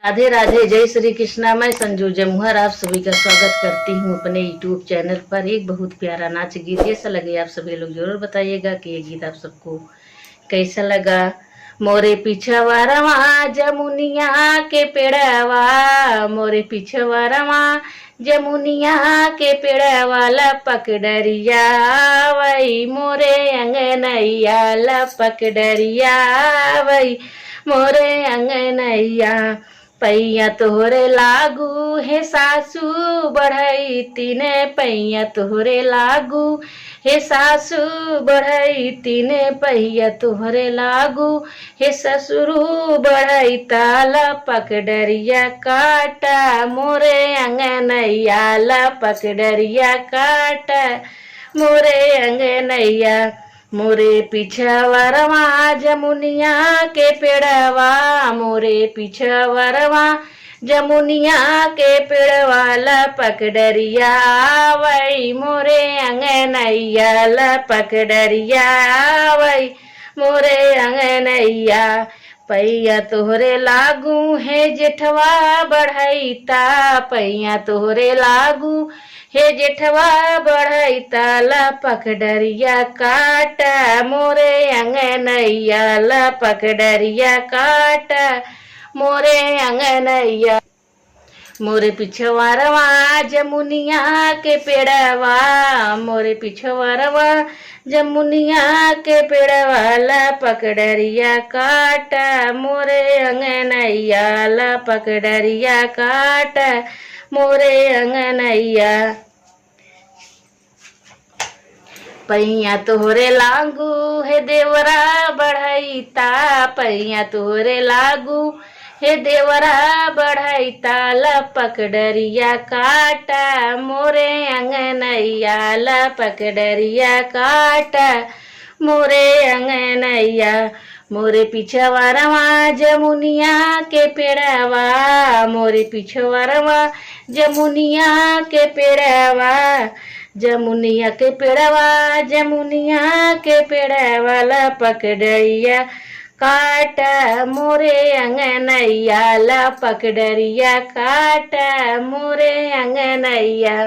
राधे राधे, जय श्री कृष्णा। मैं संजू जमुहर आप सभी का स्वागत करती हूँ अपने यूट्यूब चैनल पर। एक बहुत प्यारा नाच गीत कैसा लगे आप सभी लोग जरूर बताइएगा कि ये गीत आप सबको कैसा लगा। मोरे पिछवा रवा जमुनिया के पेड़वा, मोरे पिछवा रवा जमुनिया के पेड़वा लपक डरिया वही मोरे अंगनैया, लपक डरिया वही मोरे अंगनैया। पैया तोहरे लागू हे सासू बढ़ई तीने, पैया तोहरे लागू हे सासू बढ़ई तीने, पैया तोहरे लागू हे ससुरु बढ़ई ताला पक डरिया काटा मोरे अंगनैया, लपक डरिया काटा मोरे अंगनैया। मोरे पिछवरवा जमुनिया के पेड़वा, मोरे पिछवरवा जमुनिया के पेड़वा लपक डरिया वही मोरे अंगनैया, लपक डरिया वही मोरे अंगनैया। पैया तोहरे लागू है जेठवा बढ़ैता, पैया तोहरे लागू हे जेठवा बढ़ैता लपक डरिया काटा मोरे अंगनैया, लपक डरिया काटा मोरे अंगनैया। मोरे पिछवारवा जमुनिया के पेड़वा, मोरे पिछवारवा जमुनिया के पेड़वा लपक डरिया काटा मोरे अंगनैया, लपक डरिया काटा मोरे अंगनैया। पैया तोहरे लागू हे देवरा बढ़ैता, पैया तोहरे लागू हे देवरा बढ़ैता लपक डरिया काटा मोरे अंगनैया, लपक डरिया काटा मोरे अंगनैया। मोरे पिछवारवा जमुनिया के पेड़वा, मोरे पिछवारवा जमुनिया के पेड़वा, जमुनिया के पेड़वा, जमुनिया के पेड़वा लपक डरिया काटा मोरे अंगनैया, लपक डरिया काटा मोरे अंगनैया।